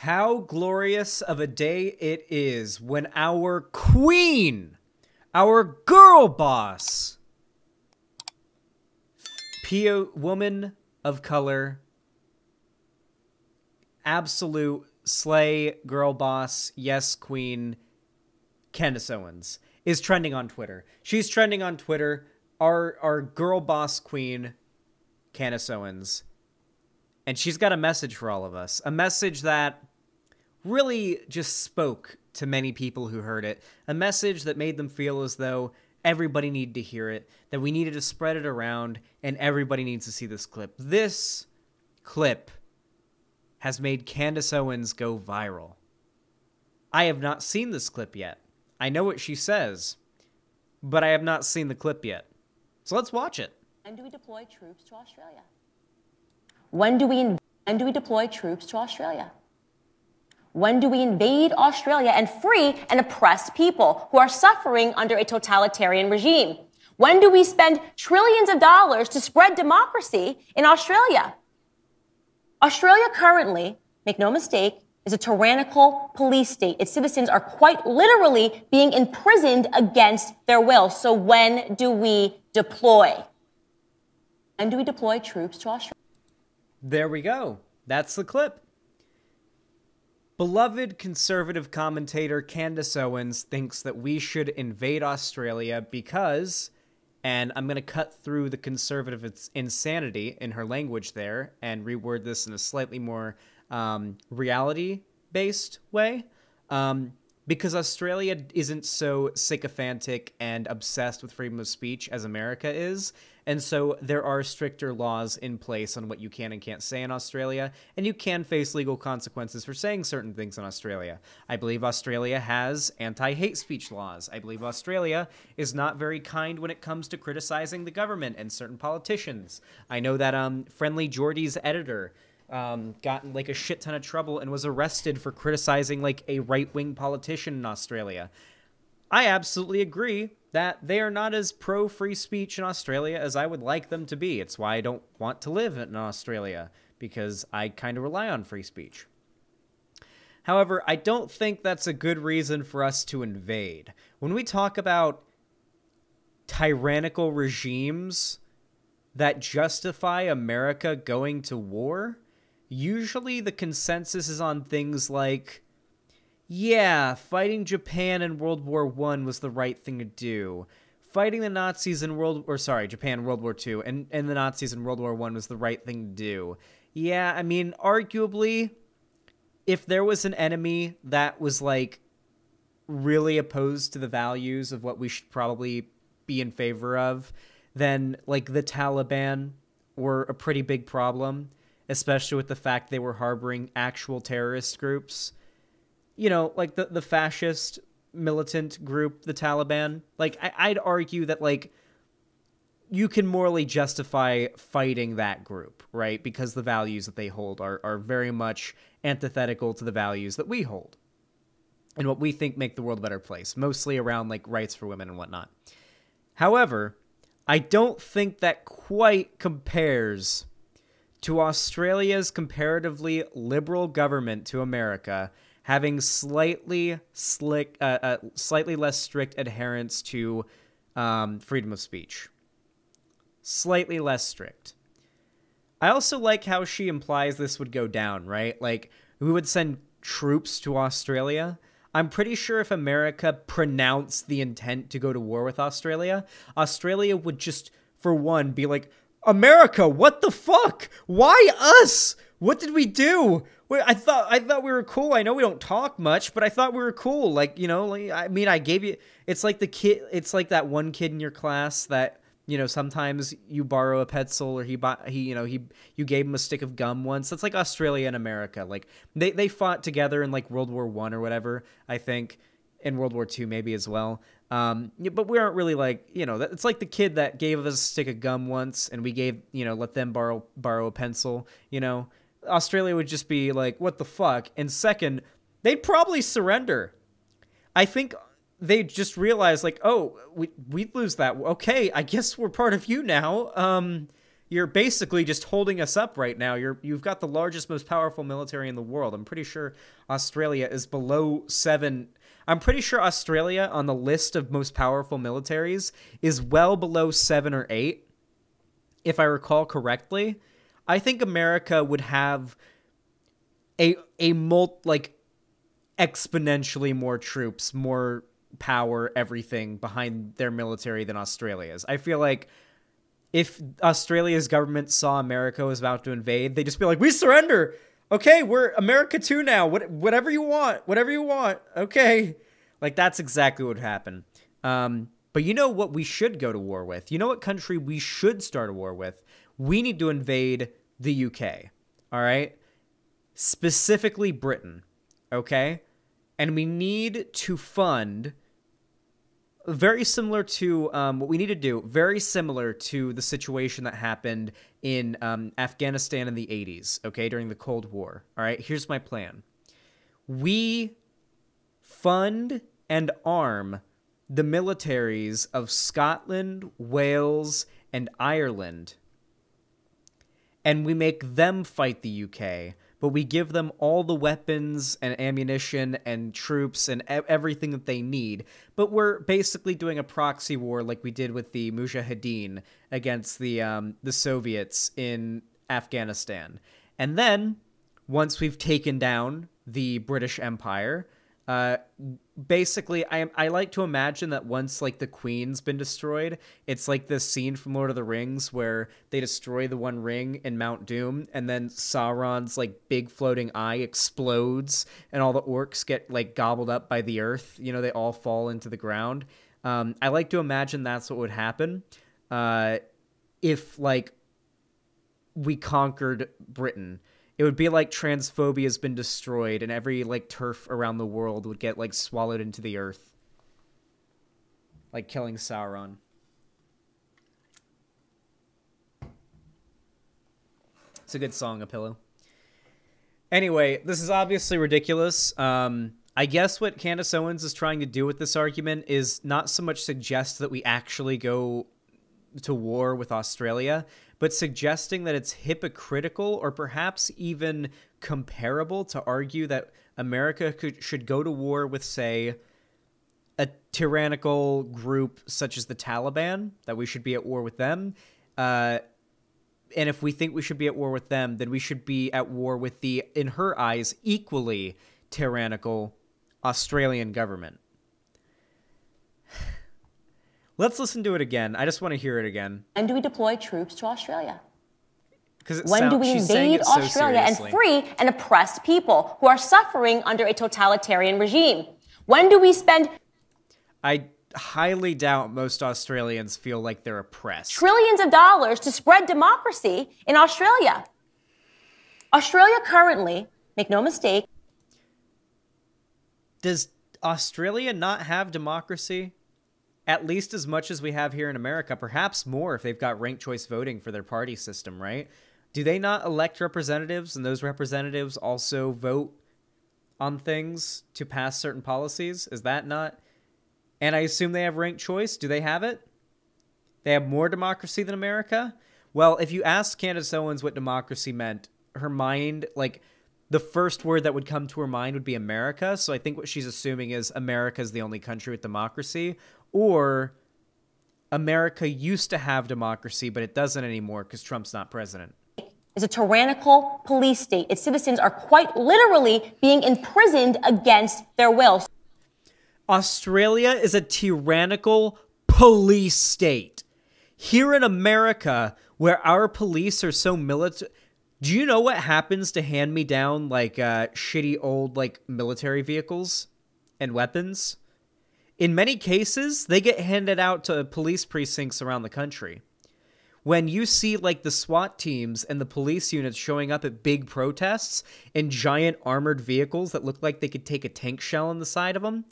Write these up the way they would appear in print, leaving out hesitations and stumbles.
How glorious of a day it is when our queen, our girl boss, woman of color, absolute slay girl boss, yes queen, Candace Owens, is trending on Twitter. She's trending on Twitter, our girl boss queen, Candace Owens. And she's got a message for all of us. A message that really just spoke to many people who heard it. A message that made them feel as though everybody needed to hear it, that we needed to spread it around, and everybody needs to see this clip. This clip has made Candace Owens go viral. I have not seen this clip yet. I know what she says, but I have not seen the clip yet. So let's watch it. When do we deploy troops to Australia? When do we deploy troops to Australia? When do we invade Australia and free and oppressed people who are suffering under a totalitarian regime? When do we spend trillions of dollars to spread democracy in Australia? Australia currently, make no mistake, is a tyrannical police state. Its citizens are quite literally being imprisoned against their will. So when do we deploy? When do we deploy troops to Australia? There we go. That's the clip. Beloved conservative commentator Candace Owens thinks that we should invade Australia because, and I'm going to cut through the conservative insanity in her language there and reword this in a slightly more reality-based way, because Australia isn't so sycophantic and obsessed with freedom of speech as America is, and so there are stricter laws in place on what you can and can't say in Australia, and you can face legal consequences for saying certain things in Australia. I believe Australia has anti-hate speech laws. I believe Australia is not very kind when it comes to criticizing the government and certain politicians. I know that Friendly Jordy's editor got in like a shit ton of trouble and was arrested for criticizing like a right-wing politician in Australia. I absolutely agree that they are not as pro-free speech in Australia as I would like them to be. It's why I don't want to live in Australia, because I kind of rely on free speech. However, I don't think that's a good reason for us to invade. When we talk about tyrannical regimes that justify America going to war, usually the consensus is on things like, yeah, fighting Japan in World War I was the right thing to do. Fighting the Nazis in Japan in World War II and the Nazis in World War I was the right thing to do. Yeah, I mean, arguably, if there was an enemy that was, like, really opposed to the values of what we should probably be in favor of, then, like, the Taliban were a pretty big problem, especially with the fact they were harboring actual terrorist groups. You know, like the fascist militant group, the Taliban. Like, I'd argue that, like, you can morally justify fighting that group, right? Because the values that they hold are very much antithetical to the values that we hold and what we think make the world a better place, mostly around, like, rights for women and whatnot. However, I don't think that quite compares to Australia's comparatively liberal government to America having slightly less strict adherence to freedom of speech. Slightly less strict. I also like how she implies this would go down, right? Like, we would send troops to Australia. I'm pretty sure if America pronounced the intent to go to war with Australia, Australia would just, for one, be like, America, what the fuck? Why us? What did we do? I thought we were cool. I know we don't talk much, but I thought we were cool. Like, you know, like, I mean, I gave you, it's like it's like that one kid in your class that, you know, sometimes you borrow a pencil or you gave him a stick of gum once. That's like Australia and America. Like, they fought together in like World War I or whatever, I think, in World War II maybe as well. But we aren't really like, you know, it's like the kid that gave us a stick of gum once and we gave, you know, let them borrow a pencil, you know. Australia would just be like, what the fuck? And second, they'd probably surrender. I think they'd just realize, like, oh, we'd lose that. Okay, I guess we're part of you now. you're basically just holding us up right now. You've got the largest, most powerful military in the world. I'm pretty sure Australia is below 7. I'm pretty sure Australia on the list of most powerful militaries is well below 7 or 8, if I recall correctly. I think America would have exponentially more troops, more power, everything behind their military than Australia's. I feel like if Australia's government saw America was about to invade, they'd just be like, we surrender. Okay, we're America too now. Whatever you want. Okay. Like, that's exactly what would happen. But you know what we should go to war with? You know what country we should start a war with? We need to invade the UK. All right? Specifically Britain. Okay? And we need to fund, very similar to what we need to do, very similar to the situation that happened in Afghanistan in the 80s, okay, during the Cold War. All right, here's my plan. We fund and arm the militaries of Scotland, Wales, and Ireland, and we make them fight the UK, but we give them all the weapons and ammunition and troops and everything that they need. But we're basically doing a proxy war like we did with the Mujahideen against the Soviets in Afghanistan. And then, once we've taken down the British Empire, basically, I like to imagine that once, like, the Queen's been destroyed, it's like this scene from Lord of the Rings where they destroy the One Ring in Mount Doom, and then Sauron's, like, big floating eye explodes, and all the orcs get, like, gobbled up by the earth. You know, they all fall into the ground. I like to imagine that's what would happen if, like, we conquered Britain. It would be like transphobia has been destroyed and every, like, turf around the world would get, like, swallowed into the earth. Like killing Sauron. It's a good song, A Pillow. Anyway, this is obviously ridiculous. I guess what Candace Owens is trying to do with this argument is not so much suggest that we actually go to war with Australia, but suggesting that it's hypocritical or perhaps even comparable to argue that America should go to war with, say, a tyrannical group such as the Taliban, that we should be at war with them. And if we think we should be at war with them, then we should be at war with the, in her eyes, equally tyrannical Australian government. Let's listen to it again. I just want to hear it again. When do we deploy troops to Australia? When do we invade Australia and free an oppressed people who are suffering under a totalitarian regime? When do we spend... I highly doubt most Australians feel like they're oppressed. ...trillions of dollars to spread democracy in Australia? Australia currently, make no mistake... Does Australia not have democracy? At least as much as we have here in America, perhaps more if they've got ranked choice voting for their party system, right? Do they not elect representatives, and those representatives also vote on things to pass certain policies? Is that not? And I assume they have ranked choice. Do they have it? They have more democracy than America? Well, if you ask Candace Owens what democracy meant, her mind, like, the first word that would come to her mind would be America. So I think what she's assuming is America is the only country with democracy. Or America used to have democracy, but it doesn't anymore because Trump's not president. Is a tyrannical police state. Its citizens are quite literally being imprisoned against their will. Australia is a tyrannical police state. Here in America, where our police are so military... Do you know what happens to hand-me-down, like, shitty old, like, military vehicles and weapons? In many cases, they get handed out to police precincts around the country. When you see, like, the SWAT teams and the police units showing up at big protests in giant armored vehicles that look like they could take a tank shell on the side of them,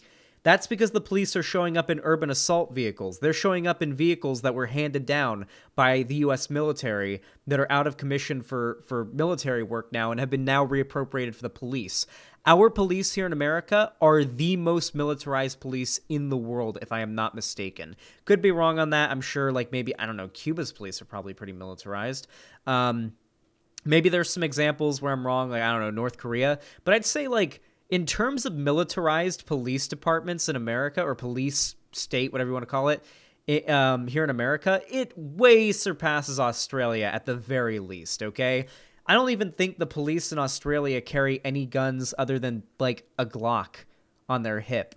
That's because the police are showing up in urban assault vehicles. They're showing up in vehicles that were handed down by the U.S. military that are out of commission for military work now and have been now reappropriated for the police. Our police here in America are the most militarized police in the world, if I am not mistaken. Could be wrong on that. I'm sure, like, maybe, I don't know, Cuba's police are probably pretty militarized. Maybe there's some examples where I'm wrong, like, I don't know, North Korea. But I'd say, like, in terms of militarized police departments in America, or police state, whatever you want to call it, here in America, it way surpasses Australia at the very least, okay? I don't even think the police in Australia carry any guns other than, like, a Glock on their hip.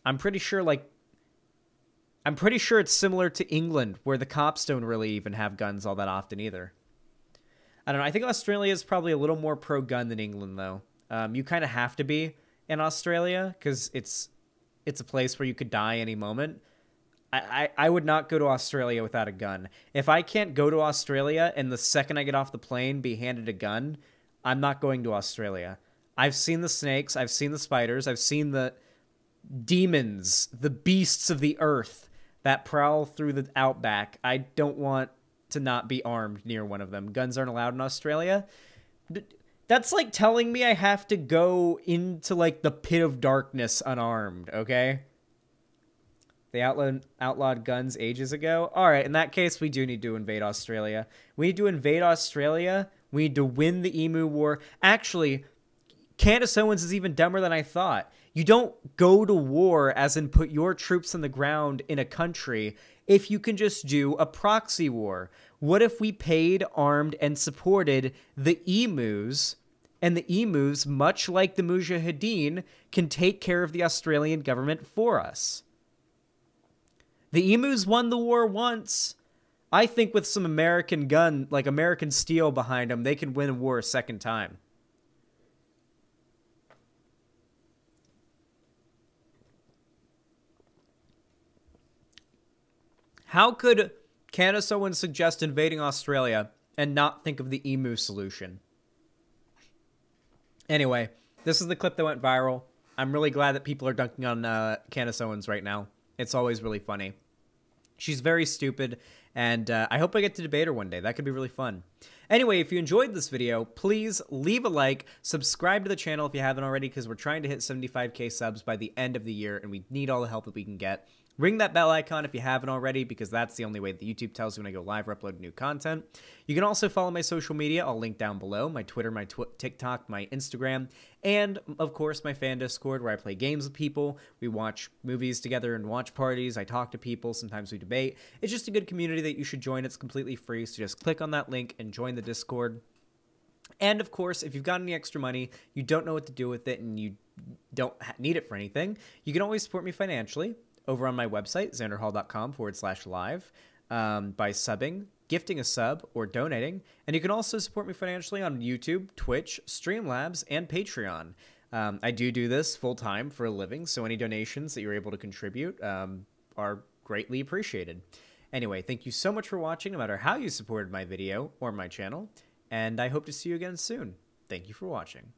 I'm pretty sure it's similar to England, where the cops don't really even have guns all that often either. I don't know. I think Australia is probably a little more pro-gun than England, though. You kind of have to be in Australia because it's a place where you could die any moment. I would not go to Australia without a gun. If I can't go to Australia and the second I get off the plane be handed a gun, I'm not going to Australia. I've seen the snakes. I've seen the spiders. I've seen the demons, the beasts of the earth that prowl through the outback. I don't want to not be armed near one of them. Guns aren't allowed in Australia. That's like telling me I have to go into, like, the pit of darkness unarmed, okay? They outlawed guns ages ago. All right, in that case, we do need to invade Australia. We need to invade Australia. We need to win the Emu War. Actually, Candace Owens is even dumber than I thought. You don't go to war, as in put your troops on the ground in a country, if you can just do a proxy war. What if we paid, armed, and supported the emus, and the emus, much like the Mujahideen, can take care of the Australian government for us? The emus won the war once. I think with some American gun, like American steel behind them, they can win a war a second time. How could Candace Owens suggest invading Australia and not think of the emu solution? Anyway, this is the clip that went viral. I'm really glad that people are dunking on Candace Owens right now. It's always really funny. She's very stupid, and I hope I get to debate her one day. That could be really fun. Anyway, if you enjoyed this video, please leave a like, subscribe to the channel if you haven't already, because we're trying to hit 75K subs by the end of the year, and we need all the help that we can get. Ring that bell icon if you haven't already, because that's the only way that YouTube tells you when I go live or upload new content. You can also follow my social media. I'll link down below. My Twitter, my TikTok, my Instagram, and, of course, my fan Discord, where I play games with people. We watch movies together and watch parties. I talk to people. Sometimes we debate. It's just a good community that you should join. It's completely free, so just click on that link and join the Discord. And, of course, if you've got any extra money, you don't know what to do with it, and you don't need it for anything, you can always support me financially over on my website, xanderhall.com/live, by subbing, gifting a sub, or donating. And you can also support me financially on YouTube, Twitch, Streamlabs, and Patreon. I do this full-time for a living, so any donations that you're able to contribute are greatly appreciated. Anyway, thank you so much for watching, no matter how you supported my video or my channel, and I hope to see you again soon. Thank you for watching.